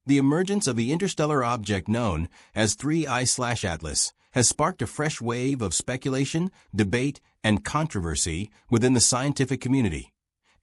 The emergence of the interstellar object known as 3I/Atlas has sparked a fresh wave of speculation, debate, and controversy within the scientific community,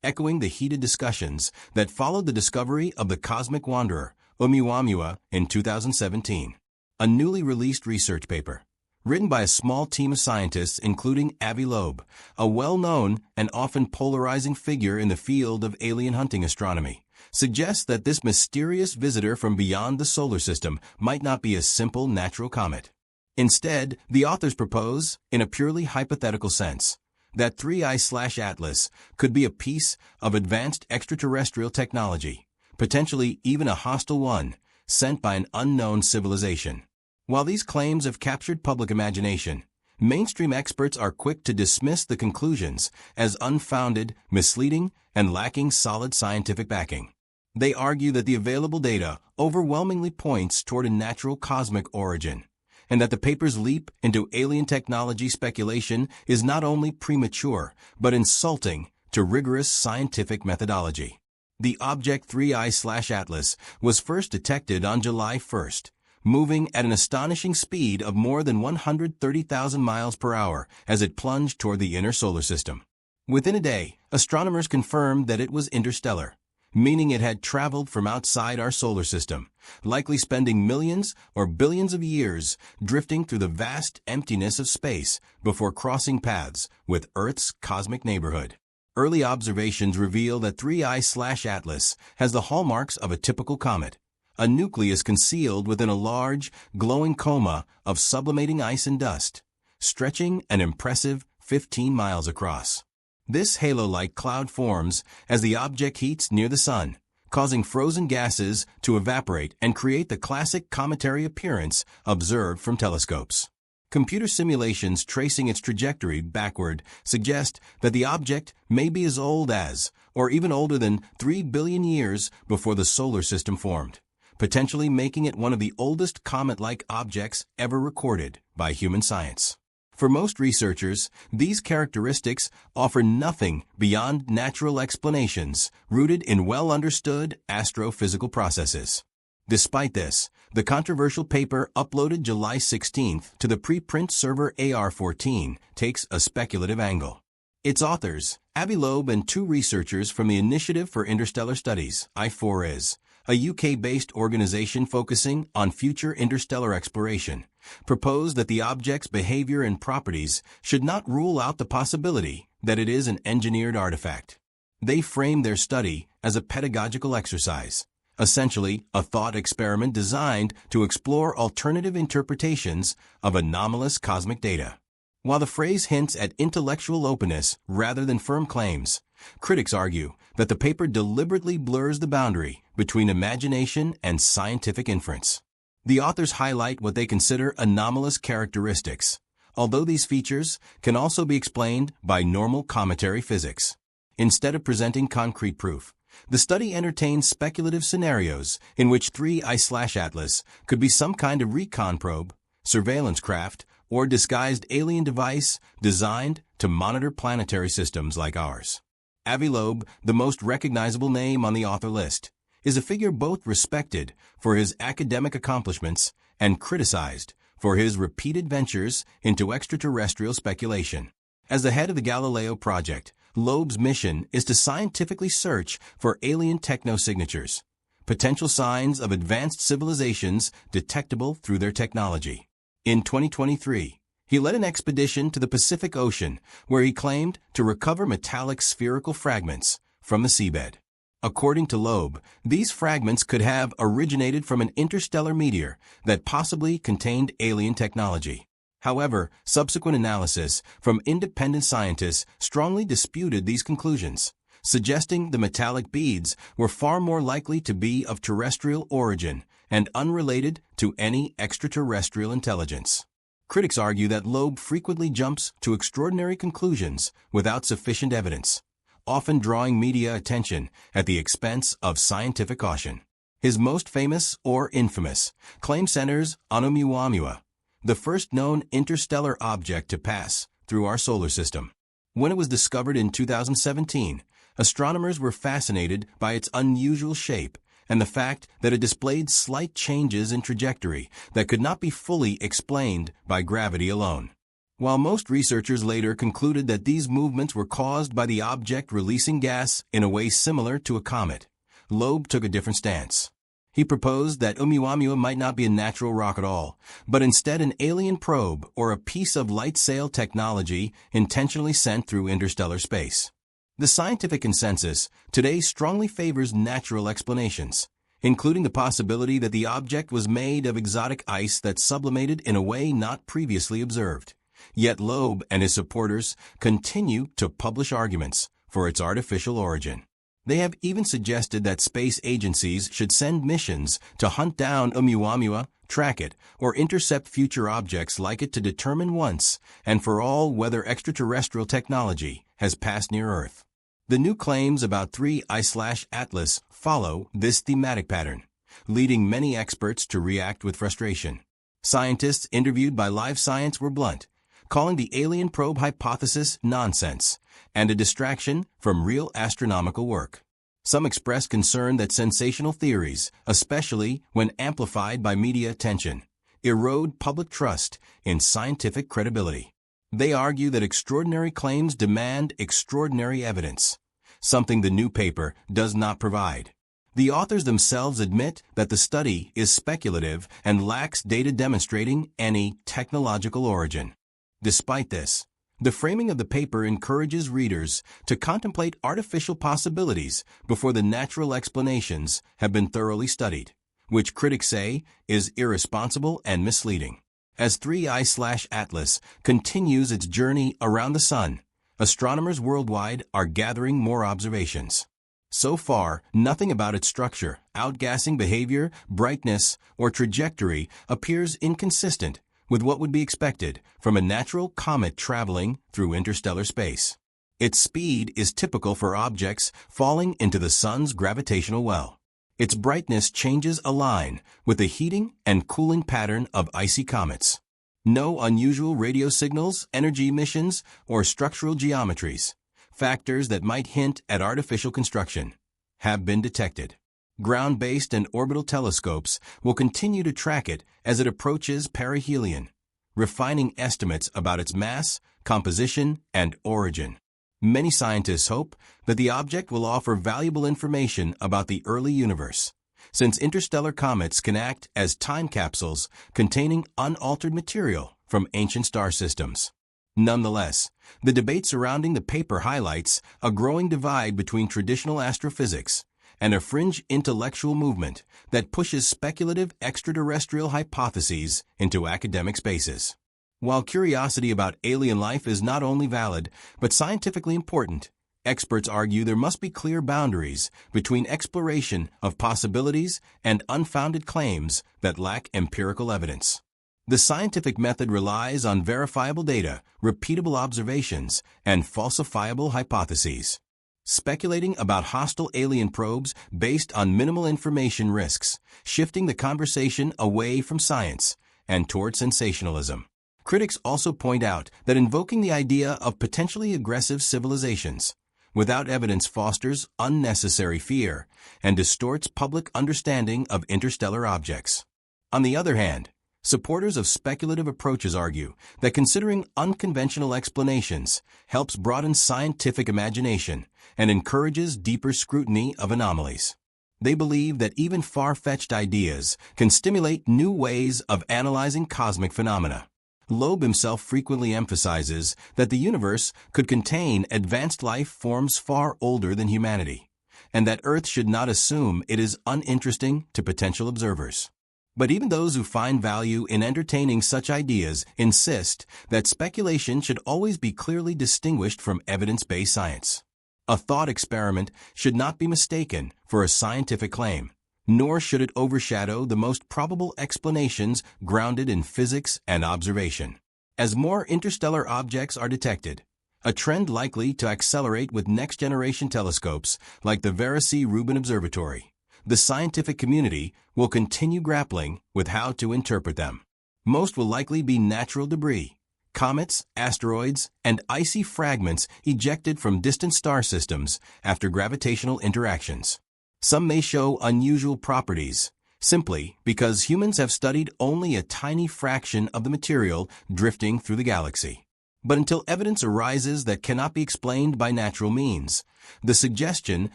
echoing the heated discussions that followed the discovery of the cosmic wanderer, Oumuamua, in 2017. A newly released research paper, written by a small team of scientists including Avi Loeb, a well-known and often polarizing figure in the field of alien hunting astronomy, suggests that this mysterious visitor from beyond the solar system might not be a simple natural comet. Instead, the authors propose, in a purely hypothetical sense, that 3I/Atlas could be a piece of advanced extraterrestrial technology, potentially even a hostile one, sent by an unknown civilization. While these claims have captured public imagination, mainstream experts are quick to dismiss the conclusions as unfounded, misleading, and lacking solid scientific backing. They argue that the available data overwhelmingly points toward a natural cosmic origin, and that the paper's leap into alien technology speculation is not only premature, but insulting to rigorous scientific methodology. The object 3I/Atlas was first detected on July 1st, moving at an astonishing speed of more than 130,000 miles per hour as it plunged toward the inner solar system. Within a day, astronomers confirmed that it was interstellar, meaning it had traveled from outside our solar system, likely spending millions or billions of years drifting through the vast emptiness of space before crossing paths with Earth's cosmic neighborhood. Early observations reveal that 3I/Atlas has the hallmarks of a typical comet, a nucleus concealed within a large, glowing coma of sublimating ice and dust, stretching an impressive 15 miles across. This halo-like cloud forms as the object heats near the sun, causing frozen gases to evaporate and create the classic cometary appearance observed from telescopes. Computer simulations tracing its trajectory backward suggest that the object may be as old as, or even older than, 3 billion years before the solar system formed, potentially making it one of the oldest comet-like objects ever recorded by human science. For most researchers, these characteristics offer nothing beyond natural explanations rooted in well-understood astrophysical processes. Despite this, the controversial paper uploaded July 16th to the preprint server AR14 takes a speculative angle. Its authors, Avi Loeb and two researchers from the Initiative for Interstellar Studies, I4IS, a UK-based organization focusing on future interstellar exploration, propose that the object's behavior and properties should not rule out the possibility that it is an engineered artifact. They frame their study as a pedagogical exercise, essentially a thought experiment designed to explore alternative interpretations of anomalous cosmic data. While the phrase hints at intellectual openness rather than firm claims, critics argue that the paper deliberately blurs the boundary between imagination and scientific inference. The authors highlight what they consider anomalous characteristics, although these features can also be explained by normal cometary physics. Instead of presenting concrete proof, the study entertains speculative scenarios in which 3I/Atlas could be some kind of recon probe, surveillance craft, or disguised alien device designed to monitor planetary systems like ours. Avi Loeb, the most recognizable name on the author list, is a figure both respected for his academic accomplishments and criticized for his repeated ventures into extraterrestrial speculation. As the head of the Galileo project, Loeb's mission is to scientifically search for alien technosignatures, potential signs of advanced civilizations detectable through their technology. In 2023, he led an expedition to the Pacific Ocean where he claimed to recover metallic spherical fragments from the seabed. According to Loeb, these fragments could have originated from an interstellar meteor that possibly contained alien technology. However, subsequent analysis from independent scientists strongly disputed these conclusions, suggesting the metallic beads were far more likely to be of terrestrial origin and unrelated to any extraterrestrial intelligence. Critics argue that Loeb frequently jumps to extraordinary conclusions without sufficient evidence, often drawing media attention at the expense of scientific caution. His most famous or infamous claim centers on Oumuamua, the first known interstellar object to pass through our solar system. When it was discovered in 2017, astronomers were fascinated by its unusual shape and the fact that it displayed slight changes in trajectory that could not be fully explained by gravity alone. While most researchers later concluded that these movements were caused by the object releasing gas in a way similar to a comet, Loeb took a different stance. He proposed that Oumuamua might not be a natural rock at all, but instead an alien probe or a piece of light sail technology intentionally sent through interstellar space. The scientific consensus today strongly favors natural explanations, including the possibility that the object was made of exotic ice that sublimated in a way not previously observed. Yet Loeb and his supporters continue to publish arguments for its artificial origin. They have even suggested that space agencies should send missions to hunt down Oumuamua, track it, or intercept future objects like it to determine once and for all whether extraterrestrial technology has passed near Earth. The new claims about 3I/Atlas follow this thematic pattern, leading many experts to react with frustration. Scientists interviewed by Live Science were blunt, calling the alien probe hypothesis nonsense and a distraction from real astronomical work. Some expressed concern that sensational theories, especially when amplified by media attention, erode public trust in scientific credibility. They argue that extraordinary claims demand extraordinary evidence, something the new paper does not provide. The authors themselves admit that the study is speculative and lacks data demonstrating any technological origin. Despite this, the framing of the paper encourages readers to contemplate artificial possibilities before the natural explanations have been thoroughly studied, which critics say is irresponsible and misleading. As 3I/Atlas continues its journey around the Sun, astronomers worldwide are gathering more observations. So far, nothing about its structure, outgassing behavior, brightness, or trajectory appears inconsistent with what would be expected from a natural comet traveling through interstellar space. Its speed is typical for objects falling into the Sun's gravitational well. Its brightness changes align with the heating and cooling pattern of icy comets. No unusual radio signals, energy emissions, or structural geometries, factors that might hint at artificial construction, have been detected. Ground-based and orbital telescopes will continue to track it as it approaches perihelion, refining estimates about its mass, composition, and origin. Many scientists hope that the object will offer valuable information about the early universe, since interstellar comets can act as time capsules containing unaltered material from ancient star systems. Nonetheless, the debate surrounding the paper highlights a growing divide between traditional astrophysics and a fringe intellectual movement that pushes speculative extraterrestrial hypotheses into academic spaces. While curiosity about alien life is not only valid, but scientifically important, experts argue there must be clear boundaries between exploration of possibilities and unfounded claims that lack empirical evidence. The scientific method relies on verifiable data, repeatable observations, and falsifiable hypotheses. Speculating about hostile alien probes based on minimal information risks, shifting the conversation away from science and toward sensationalism. Critics also point out that invoking the idea of potentially aggressive civilizations without evidence fosters unnecessary fear and distorts public understanding of interstellar objects. On the other hand, supporters of speculative approaches argue that considering unconventional explanations helps broaden scientific imagination and encourages deeper scrutiny of anomalies. They believe that even far-fetched ideas can stimulate new ways of analyzing cosmic phenomena. Loeb himself frequently emphasizes that the universe could contain advanced life forms far older than humanity, and that Earth should not assume it is uninteresting to potential observers. But even those who find value in entertaining such ideas insist that speculation should always be clearly distinguished from evidence-based science. A thought experiment should not be mistaken for a scientific claim, nor should it overshadow the most probable explanations grounded in physics and observation. As more interstellar objects are detected, a trend likely to accelerate with next-generation telescopes like the Gemini Observatory, the scientific community will continue grappling with how to interpret them. Most will likely be natural debris, comets, asteroids, and icy fragments ejected from distant star systems after gravitational interactions. Some may show unusual properties, simply because humans have studied only a tiny fraction of the material drifting through the galaxy. But until evidence arises that cannot be explained by natural means, the suggestion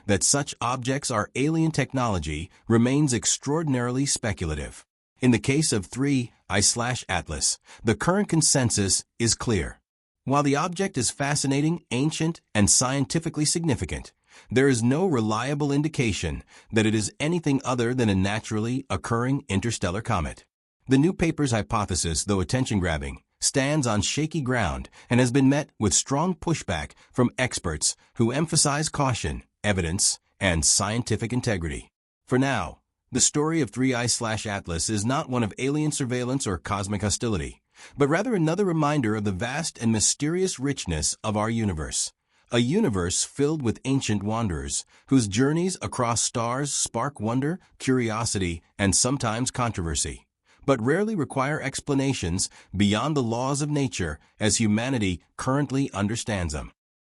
that such objects are alien technology remains extraordinarily speculative. In the case of 3I/Atlas, the current consensus is clear. While the object is fascinating, ancient, and scientifically significant, there is no reliable indication that it is anything other than a naturally occurring interstellar comet. The new paper's hypothesis, though attention-grabbing, stands on shaky ground and has been met with strong pushback from experts who emphasize caution, evidence, and scientific integrity. For now, the story of 3I/Atlas is not one of alien surveillance or cosmic hostility, but rather another reminder of the vast and mysterious richness of our universe. A universe filled with ancient wanderers, whose journeys across stars spark wonder, curiosity, and sometimes controversy, but rarely require explanations beyond the laws of nature as humanity currently understands them.